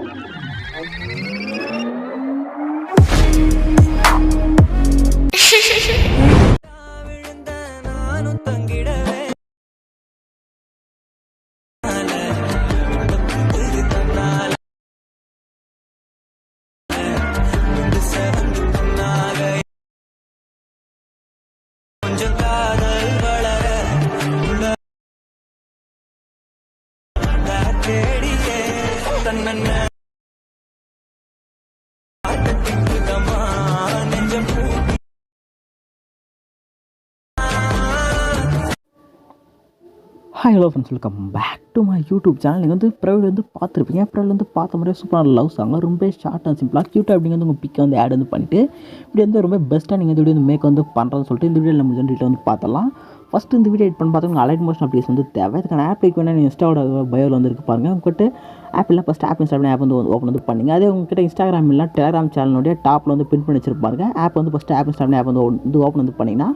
Hi hello friends, welcome back to my YouTube channel. நீங்கள் வந்து private வந்து பார்த்துருப்பீங்க. ப்ரைவேட் வந்து பார்த்த மாதிரியே சூப்பரான லவ் சாங் ரொம்ப ஷார்ட் அண்ட் சிம்பிளாக க்யூட்டாக அப்படிங்கிறது உங்கள் பிக்கை வந்து ஆட் வந்து பண்ணிவிட்டு இப்படி வந்து ரொம்ப பெஸ்ட்டாக நீங்கள் இந்த வீடியோ வந்து மேக் வந்து பண்ணுறதுன்னு சொல்லிட்டு இந்த வீடியோவில் நம்ம டீட்டெயில் வந்து பார்த்தலாம். ஃபஸ்ட்டு இந்த வீடியோ எடிட் பண்ணி பார்த்தா உங்களுக்கு அலைட் மோஷன் அப்ளிகேஷன் வந்து தேவை. இதுக்கான ஆப் லைக் வேணால் நீங்கள் இன்ஸ்டாவோட பயோவில் வந்து இருக்கு பாருங்கள். உங்கள்கிட்ட ஆப் இல்லை, ஃபஸ்ட் ஆப் இன்ஸ்டால் பண்ணி ஆப் வந்து ஓப்பன் வந்து பண்ணிங்க. அதே உங்கள்கிட்ட இன்ஸ்டாகிராம் இல்லை டெலிகிராம் சேனலுடைய டாப்பில் வந்து பின் பண்ணி வச்சிருப்பாருங்க. ஆப் வந்து ஃபஸ்ட்டு ஆப் இன்ஸ்டால் பண்ணி ஆப் வந்து ஓப்பன் வந்து பண்ணிங்கன்னா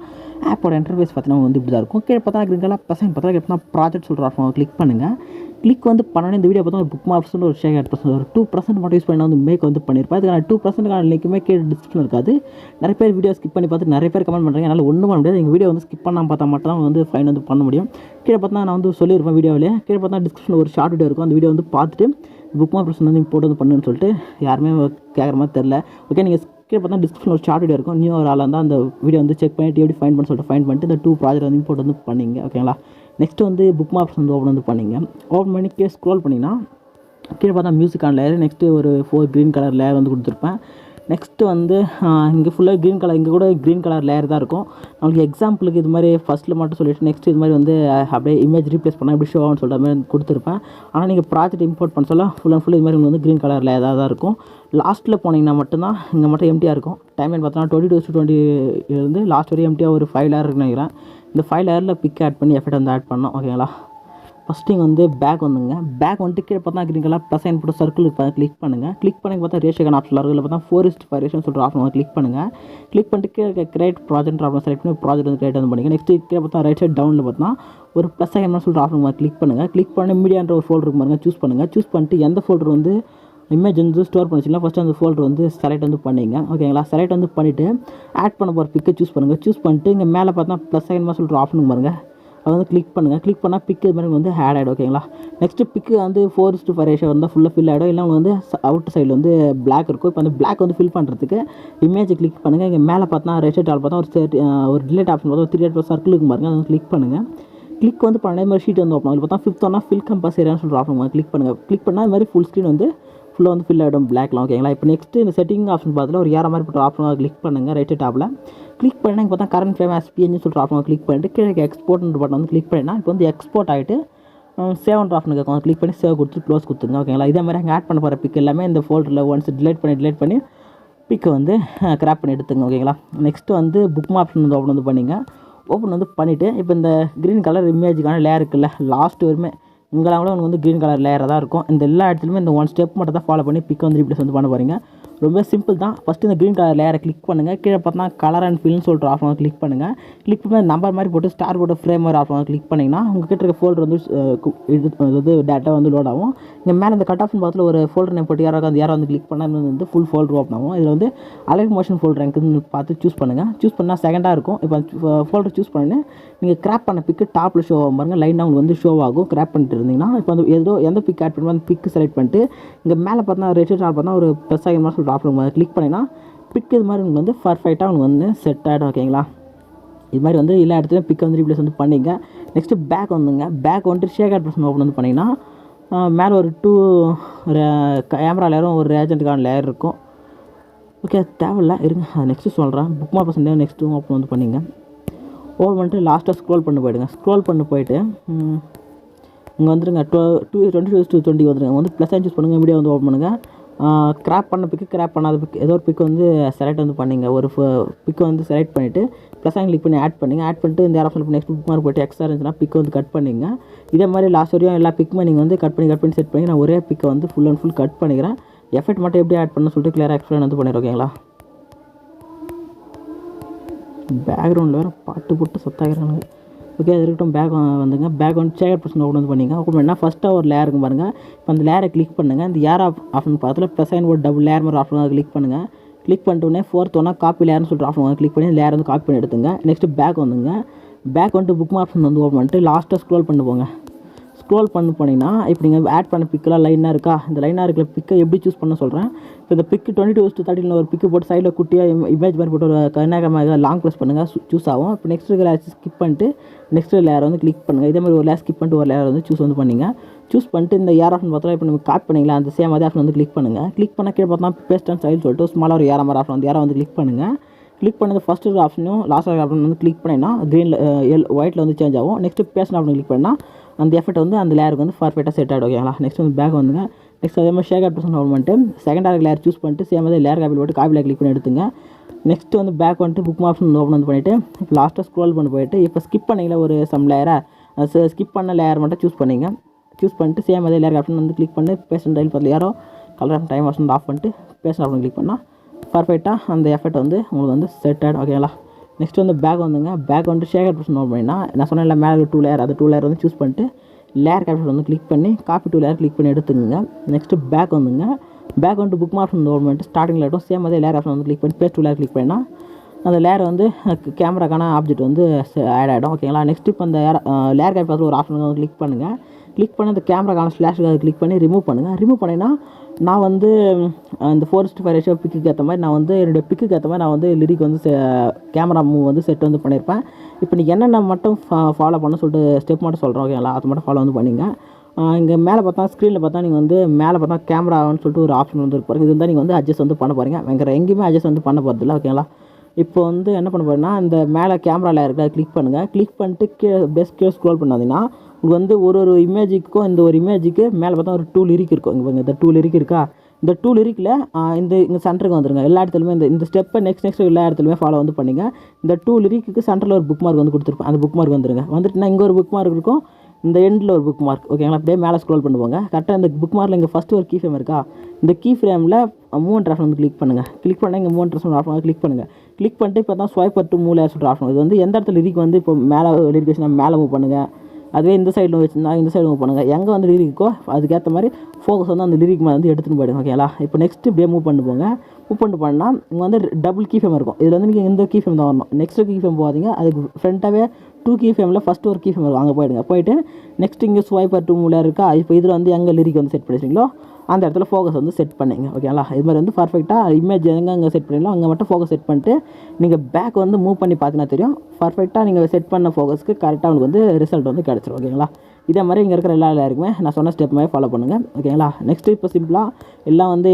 ஆப்போட இன்டர்ஃபேஸ் பார்த்தீங்கன்னா வந்து இப்படி தான் இருக்கும். கீழே பார்த்தா க்ரீன் கலர் பசங்க பார்த்தா எப்படின்னா ப்ராஜெக்ட் சொல்கிற ஆப்ஷன் கிளிக் பண்ணுங்கள். கிளிக் வந்து பண்ணணும். இந்த வீடியோ பார்த்தா ஒரு புக் மார்க்ஸ் ஒரு ஷேர் 8% ஒரு 2% மட்டும் யூஸ் பண்ணி வந்து மேக் வந்து பண்ணியிருப்பேன். அதுக்கான 2%க்கான லிங்க்குமே கீழே டிஸ்கிரிப்ஷன் இருக்காது. நிறைய பேர் வீடியோ ஸ்கிப் பண்ணி பார்த்து நிறைய பேர் கமெண்ட் பண்ணுறாங்க. என்னால் ஒன்றும் பண்ண முடியாது. எங்கள் வீடியோ வந்து ஸ்கிப் பண்ணாமல் பார்த்தா மட்டும் தான் வந்து ஃபைன் வந்து பண்ண முடியும். கீழே பார்த்தா நான் வந்து சொல்லியிருப்பேன் வீடியோவிலே. கீழே பார்த்தா டிஸ்கிரிப்ஷனில் ஒரு ஷார்ட் வீடியோ இருக்கும். அந்த வீடியோ வந்து பார்த்துட்டு புக் மார்க்ஸ் வந்து நீங்கள் போட்டு வந்து பண்ணுன்னு சொல்லிட்டு யாருமே கேட்குற மாதிரி தெரில. ஓகே, நீங்கள் கீழே பார்த்தா டிஸ்கிரிப்ஷன் ஒரு ஷார்ட் வீடியோ இருக்கும். நியூ ஒரு ஆளாக இருந்தால் அந்த வீடியோ வந்து செக் பண்ணிட்டு எப்படி ஃபைன் பண்ண சொல்லிட்டு ஃபைன் பண்ணிட்டு இந்த 2 ப்ராஜெக்ட் வந்து இம்போர்ட் வந்து பண்ணிங்க. ஓகேங்களா, நெக்ஸ்ட்டு வந்து புக் மார்க்ஸ் வந்து ஓப்பன் வந்து பண்ணிங்க. ஓப்பன் பண்ணி கீழே ஸ்க்ரோல் பண்ணிங்கன்னா கீழே பார்த்தா மியூசிக்கான லேயர், நெக்ஸ்ட்டு ஒரு 4 க்ரீன் கலர் லேயர் வந்து கொடுத்துருப்பேன். நெக்ஸ்ட்டு வந்து இங்கே ஃபுல்லாக க்ரீன் கலர், இங்கே கூட க்ரீன் கலர் லேயர் தான் இருக்கும். நம்மளுக்கு எக்ஸாம்பிளுக்கு இது மாதிரி ஃபஸ்ட்டில் மட்டும் சொல்லிவிட்டு நெக்ஸ்ட் இது மாதிரி வந்து அப்படியே இமேஜ் ரீப்ளேஸ் பண்ணால் எப்படி ஷோ ஆகும்னு சொல்கிற மாதிரி கொடுத்துருப்பேன். ஆனால் நீங்கள் ப்ராஜெக்ட் இம்போர்ட் பண்ண சொல்ல ஃபுல் அண்ட் ஃபுல் இது மாதிரி வந்து க்ரீன் கலர் லேயர் தான் இருக்கும். லாஸ்ட்டில் போனீங்கன்னா மட்டும்தான் இங்கே மட்டும் எம்டியாக இருக்கும். டைம் பார்த்தோன்னா 22-20 இருந்து லாஸ்ட் வரையும் எம்டியாக ஒரு 5 லேயர் இருக்குன்னு நினைக்கிறேன். இந்த 5 லேயரில் பிக் ஆட் பண்ணி எஃபெக்ட் வந்து ஆட் பண்ணோம். ஓகேங்களா, ஃபஸ்ட்டு இங்கே வந்து பேக் வந்துங்க. பேக் வந்துட்டு கீழே பார்த்தா க்ரீன் கலர் ப்ளஸ் சைன் போட்டு சர்க்கிள் கிளிக் பண்ணுங்கள். கிளிக் பண்ணி பார்த்தா ரேஷியோக்கான ஆப்ஷன் இருக்கும். இல்லை பார்த்தா 4:5 ரேஷியோன்னு சொல்லிட்டு ஆப்ஷன் வந்து கிளிக் பண்ணுங்கள். கிளிக் பண்ணிட்டு கீழே கிரியேட் ப்ராஜெக்ட் ஆப்ஷன் செலக்ட் பண்ணி ப்ராஜெக்ட் வந்து கிரியேட் வந்து பண்ணிங்க. நெக்ஸ்ட்டு கீழே பார்த்தா ரைட் சைட் டவுனில் பார்த்தா ஒரு ப்ளஸ் சைன் சொல்லிட்டு ஆப்ஷன் வந்து கிளிக் பண்ணுங்கள். கிளிக் பண்ணி மீடியான்ற ஒரு ஃபோல்டர் பாருங்கள், சூஸ் பண்ணுங்கள். சூஸ் பண்ணிட்டு எந்த ஃபோல்டர் வந்து இமேஜ் வந்து ஸ்டோர் பண்ணிச்சிங்களா ஃபஸ்ட்டு அந்த ஃபோல்டர் வந்து செலக்ட் வந்து பண்ணிங்க. ஓகேங்களா, செலக்ட் வந்து பண்ணிவிட்டு ஆட் பண்ண போகிற பிக்கை சூஸ் பண்ணுங்கள். சூஸ் பண்ணிட்டு இங்கே மேலே பார்த்தா ப்ளஸ் சைன் சொல்லிட்டு ஆப்ஷன் பாருங்கள், அதை வந்து கிளிக் பண்ணுங்கள். கிளிக் பண்ணால் பிக்கு இது மாதிரி வந்து ஆட் ஆகிடும். ஓகேங்களா, நெக்ஸ்ட்டு பிக்கு வந்து 4:5 ரேஷியோ வந்து ஃபுல்லாக ஃபில் ஆகிடும். இல்லை வந்து அவுட் சைடில் வந்து பிளாக் இருக்கும். இப்போ அந்த பிளாக் வந்து ஃபில் பண்ணுறதுக்கு இமேஜ் கிளிக் பண்ணுங்கள். இங்கே மேலே பார்த்தா ரேஷியோ டால் பார்த்தா ஒரு டிலேட் ஆப்ஷன் பார்த்தா ஒரு 3 சர்க்கிள் இருக்கும் பாருங்கள், அதை வந்து கிளிக் பண்ணுங்கள். கிளிக் வந்து பண்ண மாதிரி ஷீட் வந்து ஓப்பன் ஆகும். பார்த்தா 5th ஒன்னா ஃபில் கம்பல்சரியான்னு சொல்கிற ஆப்ஷன் கிளிக் பண்ணுங்கள். கிளிக் பண்ணால் இது மாதிரி ஃபுல் ஸ்க்ரீன் வந்து ஃபுல்லாக வந்து ஃபில் ஆகிடும் பிளாக்லாம். ஓகேங்களா, இப்போ நெக்ஸ்ட்டு இந்த செட்டிங் ஆப்ஷன் பார்த்துல ஒரு ஏற மாதிரி போட்ட ஆப்ஷன் கிளிக் பண்ணுங்கள். ரைட் டாப்பில் கிளிக் பண்ணி பார்த்தா கரண்ட் ஃப்ரேம் எஸ்பிஎன்னு சொல்லிட்டு ஆப்ஷன் கிளிக் பண்ணிட்டு கீழே எக்ஸ்போர்ட்ன்ற பட்டன் வந்து கிளிக் பண்ணினா இப்போ வந்து எக்ஸ்போர்ட் ஆகிட்டு சேவ்ன்ற ஆப்ஷன் கேட்கும். கிளிக் பண்ணி சேவ் கொடுத்து க்ளோஸ் கொடுத்துங்க. ஓகேங்களா, இதே மாதிரி அங்கே ஆட் பண்ண போகிற பிக் எல்லாமே இந்த ஃபோல்டரில் ஒன்ஸ் டிலேட் பண்ணி பிக்கை வந்து கிராப் பண்ணி எடுத்துங்க. ஓகேங்களா, நெக்ஸ்ட்டு வந்து புக் ஆப்ஷன் வந்து ஓப்பன் வந்து பண்ணிங்க. ஓப்பன் வந்து பண்ணிவிட்டு இப்போ இந்த க்ரீன் கலர் இமேஜுக்கான லேயர் இருக்குல்ல, லாஸ்ட் வரையுமே இங்கெல்லாம் கூட உங்களுக்கு வந்து க்ரீன் கலர் லேயராக தான் இருக்கும். இந்த எல்லா இடத்துலையுமே இந்த 1 ஸ்டெப் மட்டும் தான் ஃபாலோ பண்ணி பிக் வந்து ரீப்ளேஸ் வந்து பண்ண போகிறீங்க. ரொம்ப சிம்பிள் தான். ஃபஸ்ட்டு இந்த க்ரீன் கலர் லேயரை கிளிக் பண்ணுங்கள். கீழே பார்த்தா கலர் அண்ட் ஃபில்னு சொல்லிட்டு ஆப்ஷன் கிளிக் பண்ணுங்கள். கிளிக் பண்ணி நம்பர் மாதிரி போட்டு ஸ்டார் போட்டு ஃப்ரேம் மாதிரி ஆப்ஷன் கிளிக் பண்ணிங்கன்னா உங்கள் கிட்ட இருக்க ஃபோல்டர் வந்து இது டேட்டா வந்து லோட் ஆகும். இங்கே மேலே இந்த கட் ஆப்ஷன் பார்த்துல ஒரு ஃபோல்டர் நேம் போட்டு யாராவது அந்த வந்து கிளிக் பண்ணால் வந்து ஃபுல் ஃபோல்டர் ஓப்பன் ஆகும். இதில் வந்து அலைட் மோஷன் ஃபோல்டர் எனக்குன்னு பார்த்து சூஸ் பண்ணுங்கள். சூஸ் பண்ணால் செகண்டாக இருக்கும். இப்போ ஃபோல்டர் சூஸ் பண்ணி நீங்கள் கிராப் பண்ண பிக்கு டாப்பில் ஷோ ஆகும் பாருங்கள், லைனாக உங்களுக்கு வந்து ஷோ ஆகும். கிராப் பண்ணிட்டு இருந்தீங்கன்னா இப்போ அந்த எந்த பிக் ஆட் பண்ணுவோம் அந்த பிக்கு செலக்ட் பண்ணிட்டு இங்கே மேலே பார்த்தா ரெஜிஸ்டர் பார்த்தா ஒரு ப்ளஸ் ஆகிற மாதிரி சொல்லிட்டு ஆப்ஷன் கிளிக் பண்ணிங்கன்னா பிக் இது மாதிரி உங்களுக்கு வந்து பர்ஃபெக்டாக உங்களுக்கு வந்து செட் ஆகிடும். ஓகேங்களா, இது மாதிரி வந்து எல்லா இடத்துலையும் பிக் வந்து ரீப்ளேஸ் வந்து பண்ணிங்க. நெக்ஸ்ட்டு பேக் வந்துங்க. பேக் வந்துட்டு ஷேக் ஆட் பர்சன் ஓப்பன் வந்து பண்ணிங்கன்னா மேலே ஒரு 2 கேமரா லேயரும் ஒரு ஏஜென்ட்டுக்கான லேயர் இருக்கும். ஓகே, தேவையில்ல இருங்க, நெக்ஸ்ட்டு சொல்கிறேன். Book mark person next open வந்து பண்ணிங்க. ஓப்பன் பண்ணிட்டு லாஸ்ட்டாக ஸ்க்ரோல் பண்ணி போயிடுங்க. ஸ்க்ரோல் பண்ணி போயிட்டு இங்கே வந்துடுங்க 22-20 வந்துடுங்க. வந்து ப்ளஸ் சூஸ் பண்ணுங்கள். வீடியோ வந்து ஓப்பன் பண்ணுங்கள். கிராப் பண்ண பிக்கு கிராப் பண்ணாத பிக் ஏதோ ஒரு பிக் வந்து செலக்ட் வந்து பண்ணிங்க. ஒரு பிக் வந்து செலக்ட் பண்ணிவிட்டு ப்ளஸ் கிளிக் பண்ணி ஆட் பண்ணிங்க. ஆட் பண்ணிட்டு இந்த ஆப்ஷன் நெக்ஸ்ட் புக் மார்க் போய்ட்டு எக்ஸ்ட்ரா இருந்துச்சுன்னா பிக் வந்து கட் பண்ணிங்க. இதே மாதிரி லாஸ்ட் வரையும் எல்லா பிக்குமே நீங்கள் வந்து கட் பண்ணி செட் பண்ணி நான் ஒரே பிக்கை வந்து ஃபுல் அண்ட் ஃபுல் கட் பண்ணிக்கிறேன். எஃபெக்ட் மட்டும் எப்படி ஆட் பண்ணணும்னு சொல்லிட்டு கிளியராக எக்ஸ்பிளைன் வந்து பண்ணிடுறேன். ஓகேங்களா, பேக்ரவுண்டில் வேறு பாட்டு போட்டு சத்தாகிறானுங்க. ஓகே அது இருக்கட்டும். பேக் வந்துங்க. பேக் வந்து ஷேர் பர்சன் ஓப்பன் வந்து பண்ணிங்க. ஓப்பன் பண்ணால் ஃபஸ்ட்டாக ஒரு லேயர் இருக்கும் பாருங்கள். இப்போ அந்த லேயரை கிளிக் பண்ணுங்கள். இந்த ஏர் ஆப்ஷன் பக்கத்தில் ப்ளஸ் சைன் ஒரு டபுள் லேயர் மாதிரி ஆப்ஷன் அதை கிளிக் பண்ணுங்கள். கிளிக் பண்ணிட்டோன்னே ஃபோர்த் ஒன்றா காப்பி லேயர்னு சொல்லிட்டு ஆப்ஷன் வந்து கிளிக் பண்ணி லேயர் வந்து காப்பி பண்ணி எடுத்துங்க. நெக்ஸ்ட்டு பேக் வந்துங்க. பேக் வந்துட்டு புக் ஆப்ஷன் வந்து ஓப்பன் பண்ணிட்டு லாஸ்ட்டாக ஸ்க்ரோல் பண்ணி போங்க. ஸ்க்ரோல் பண்ணி போனீங்கன்னா இப்போ நீங்கள் ஆட் பண்ண பிக்கெலாம் லைனாக இருக்கா, இந்த லைனாக இருக்கிற பிக்கை எப்படி சூஸ் பண்ண சொல்கிறேன். இப்போ இந்த பிக்கு 22:30 ஒரு பிக்கு போட்டு சைடில் குட்டியாக இமேஜ் மாதிரி போட்டு ஒரு கர்நாடகமாக லாங் ப்ரெஸ் பண்ணுங்கள், சூஸ் ஆகும். இப்போ நெக்ஸ்ட் இருக்கிற ஸ்கிப் பண்ணிட்டு நெக்ஸ்ட் லேயர் வந்து கிளிக் பண்ணுங்கள். இதே மாதிரி ஒரு லேயர் ஸ்கிப் பண்ணிட்டு ஒரு லேயர் வந்து சூஸ் வந்து பண்ணிங்க. சூஸ் பண்ணிட்டு இந்த ஏர் ஆப்ஷன் பார்த்தா இப்போ நம்ம காப்பி பண்ணிங்களா அந்த சேம் அதே ஆப்ஷன் வந்து கிளிக் பண்ணுங்கள். கிளிக் பண்ண கீழே பார்த்தா பேஸ்ட் அண்ட் ஸ்டைல் சொல்லிட்டு ஸ்மாலாக ஒரு ஏற மாதிரி ஆப்ஷன் வந்து ஏரை வந்து கிளிக் பண்ணுங்கள். கிளிக் பண்ணது ஃபஸ்ட்டு இருக்கிற ஆப்ஷனும் லாஸ்ட் இருக்கிற ஆப்ஷன் வந்து கிளிக் பண்ணிங்கன்னா க்ரீனில் ஒயிட்டில் வந்து சேஞ்ச் ஆகும். நெக்ஸ்ட்டு பேஸ்ட் ஆப்ஷன் கிளிக் பண்ணால் அந்த எஃபெக்ட் வந்து அந்த லேயருக்கு வந்து பர்ஃபெக்டாக செட் ஆகிடும். ஓகேங்களா. நெக்ஸ்ட் வந்து பேக் வந்துங்க. நெக்ஸ்ட் அதே மாதிரி ஷேக் ஆட் பர்சன் ஓப்பன் பண்ணிட்டு செகண்டாக லேயர் சூஸ் பண்ணிட்டு சேம் அதே லேயர் காப்பி போட்டு காப்பியில் கிளிக் பண்ணி எடுத்துங்க. நெக்ஸ்ட் வந்து பேக் வந்துட்டு புக் ஆப்ஷன் ஓப்பன் வந்து பண்ணிவிட்டு இப்போ லாஸ்ட்டாக ஸ்க்ரோல் பண்ணி போயிட்டு இப்போ ஸ்கிப் பண்ணிங்களா ஒரு சம் லேயரை அது ஸ்கிப் பண்ண லேயர் மட்டும் சூஸ் பண்ணிங்க. சூஸ் பண்ணிட்டு சேம் அதே லேயர் ஆப்ஷன் வந்து கிளிக் பண்ணி பேஸ்ட் டைல் பார்த்து யாரோ colour of time option off பண்ணிட்டு பேஸ்ட் ஆப்ஷன் கிளிக் பண்ணால் பர்ஃபெக்டாக அந்த எஃபெக்ட் வந்து உங்களுக்கு வந்து செட் ஆகிடும். ஓகேங்களா. நெக்ஸ்ட் வந்து பேக் வந்துங்க. பேக் வந்துட்டு ஷேக் ஆட் பர்சன் ஓப்பன் பண்ணினா நான் சொன்னேன் இல்லை மேலே 2 லேயர், அது 2 லேயர் வந்து சூஸ் பண்ணிட்டு லேயர் கேப்ஷன் வந்து கிளிக் பண்ணி காப்பி 2 லேயர் கிளிக் பண்ணி எடுத்துங்க. நெக்ஸ்ட்டு பேக் வந்துங்க. பேக் வந்துட்டு புக் ஆப்ஷன் ஓப்பன் பண்ணிட்டு ஸ்டார்டிங்கில் இருக்கும் சேம் அதே லேயர் ஆப்ஷன் வந்து கிளிக் பண்ணி பேஸ்ட் 2 லேயர் கிளிக் பண்ணினா அந்த லேயர் வந்து கேமராக்கான ஆப்ஜெக்ட் வந்து ஆட் ஆகிடும். ஓகேங்களா. நெக்ஸ்ட் இப்போ அந்த லேயர் கேப் பார்த்து ஒரு ஆப்ஷன் வந்து கிளிக் பண்ணுங்கள். கிளிக் பண்ணி அந்த கேமராக்கான ஸ்லாஷுக்கு அதை கிளிக் பண்ணி ரிமூவ் பண்ணுங்கள். ரிமூவ் பண்ணினா நான் வந்து இந்த 4:5 ரேஷியோ பிக்குக்கு ஏற்ற மாதிரி நான் வந்து என்னுடைய பிக்குக்கு ஏற்ற மாதிரி நான் வந்து லிரிக் வந்து கேமரா மூவ் வந்து செட் வந்து பண்ணியிருப்பேன். இப்போ நீங்கள் என்னென்ன மட்டும் ஃபாலோ பண்ண சொல்லிட்டு ஸ்டெப் மட்டும் சொல்கிறோம். ஓகேங்களா. அது மட்டும் ஃபாலோ வந்து பண்ணிங்க. இங்கே மேலே பார்த்தா ஸ்க்ரீனில் பார்த்தா நீங்கள் வந்து மேலே பார்த்தா கேமரான்னு சொல்லிட்டு ஒரு ஆப்ஷன் வந்து இருப்பாரு. இது தான் நீங்கள் வந்து அட்ஜஸ்ட் வந்து பண்ண போகிறீங்க. வேறு எங்கேயுமே அட்ஜஸ்ட் வந்து பண்ண போகிறதில்ல. ஓகேங்களா. இப்போ வந்து என்ன பண்ண போகிறேன்னா இந்த மேலே கேமராவில் இருக்கிற கிளிக் பண்ணுங்கள். கிளிக் பண்ணிட்டு கீழே ஸ்க்ரோல் பண்ணாதீங்கன்னா உங்களுக்கு வந்து ஒரு இமேஜுக்கும் இந்த ஒரு இமேஜுக்கு மேலே பார்த்தா ஒரு 2 லிரிக் இருக்கும். இங்கே இந்த 2 லிரிக் இருக்கா, இந்த 2 லிரிக்கில் இங்கே சென்டருக்கு வந்துருங்க. எல்லா இடத்துலையுமே இந்த ஸ்டெப்பை நெக்ஸ்ட் எல்லா இடத்துலையுமே ஃபாலோ வந்து பண்ணிங்க. இந்த 2 லிரிக்கு சென்டரில் ஒரு புக் மார்க் வந்து கொடுத்துருப்பேன். அந்த புக் மார்க் வந்துருங்க. வந்துட்டுனா இங்கே ஒரு புக் மார்க் இருக்கும், இந்த எண்டில் ஒரு புக் மார்க். ஓகேங்களா. அப்படியே மேலே ஸ்க்ரோல் பண்ணுவாங்க. கரெக்டாக இந்த புக் மார்க்கில் இங்கே ஃபஸ்ட்டு ஒரு கீ ஃப்ரேம் இருக்கா, இந்த கீ ஃப்ரேமில் மூவ் ஆப்ஷன் வந்து கிளிக் பண்ணுங்கள். கிளிக் பண்ணால் இங்கே மூவ் ஆப்ஷன் வந்து கிளிக் பண்ணுங்கள். கிளிக் பண்ணிட்டு இப்போ தான் ஸ்வைப் டு மூவ் லேயர் சொல்கிற ஆப்ஷன். இது வந்து எந்த இடத்துல லிரிக் வந்து இப்போ மேலே லிரிக் வச்சுன்னா மேலே மூவ் பண்ணுங்கள், அதுவே இந்த சைடில் வச்சுருந்தா இந்த சைடு மூவ் பண்ணுங்கள். எங்கே வந்து லிரிக்கோ அதுக்கேற்ற மாதிரி ஃபோக்கஸ் வந்து அந்த லிரிக் மேலே வந்து எடுத்துன்னு போயிடுங்க. ஓகேங்களா. இப்போ நெக்ஸ்ட்டு இப்படியே மூவ் பண்ணி போங்க. மூவ் பண்ணிட்டு பண்ணால் இங்கே வந்து டபுள் கீ ஃப்ரேம் இருக்கும். இதில் வந்து நீங்கள் இந்த கீ ஃப்ரேம் தான் வரணும். நெக்ஸ்ட்டு கீ ஃப்ரேம் போகாதீங்க, அதுக்கு ஃப்ரண்ட்டாகவே 2 கீ ஃப்ரேமில் ஃபஸ்ட்டு ஒரு கீ ஃப்ரேம் இருக்கும், அங்கே போயிடுங்க. போயிட்டு நெக்ஸ்ட் இங்கே ஸ்வைப்பர் 2 மூவ் லேயர் இருக்கா, இப்போ இதில் வந்து எங்கே லிரிக் வந்து செட் பண்ணிச்சிங்களோ அந்த இடத்துல ஃபோக்கஸ் வந்து செட் பண்ணிங்க. ஓகேங்களா. இது மாதிரி வந்து பர்ஃபெக்டாக இமேஜ் எங்கே செட் பண்ணிங்களோ அங்கே மட்டும் ஃபோக்கஸ் செட் பண்ணிட்டு நீங்கள் பேக் வந்து மூவ் பண்ணி பார்த்தீங்கன்னா தெரியும் பர்ஃபெக்டாக நீங்கள் செட் பண்ண ஃபோக்கஸ்க்கு கரெக்டாக உங்களுக்கு வந்து ரிசல்ட் வந்து கிடச்சிரும். ஓகேங்களா. இதே மாதிரி இங்கே இருக்கிற எல்லா லேயருக்குமே நான் சொன்ன ஸ்டெப் மாதிரி ஃபாலோ பண்ணுங்கள். ஓகேங்களா. நெக்ஸ்ட்டு இப்போ சிம்பிளாக எல்லாம் வந்து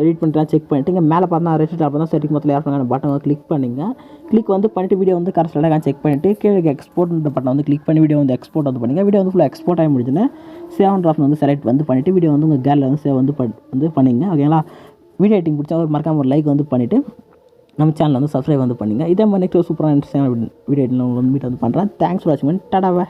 எடிட் பண்ணிட்டு செக் பண்ணிட்டு இங்கே மேலே பார்த்தா ரெஜிஸ்டர் அப்போ தான் செட்டிங் மொத்தத்தில் ஏற்படுங்க பட்டன் வந்து கிளிக் பண்ணிங்க. கிளிக் வந்து பண்ணிட்டு வீடியோ வந்து கரெக்டாக செக் பண்ணிவிட்டு கீழே எக்ஸ்போர்ட்ன்ற பட்டன் வந்து கிளிக் பண்ணி வீடியோ வந்து எக்ஸ்போர்ட் வந்து பண்ணிங்க. வீடியோ வந்து ஃபுல்லாக எக்ஸ்போர்ட் ஆகி முடிஞ்சுன்னு சேவ் ஆப்ஷன் வந்து செலக்ட் வந்து பண்ணிவிட்டு வீடியோ வந்து உங்கள் கேலரியில் வந்து சேவ் வந்து பண்ணிங்க. ஓகேங்களா. வீடியோ எடிட்டிங் பிடிச்சா ஒரு மறக்காம ஒரு லைக் வந்து பண்ணிவிட்டு நம்ம சேனல் வந்து சப்ஸ்கிரைப் வந்து பண்ணிங்க. இதே மாதிரி நெக்ஸ்ட் சூப்பராக இன்ட்ரெஸ்டான வீடியோ எடிட்டிங் வந்து மீட் வந்து பண்ணுறேன். தேங்க்ஸ் ஃபார் வாட்சிங். டாடா.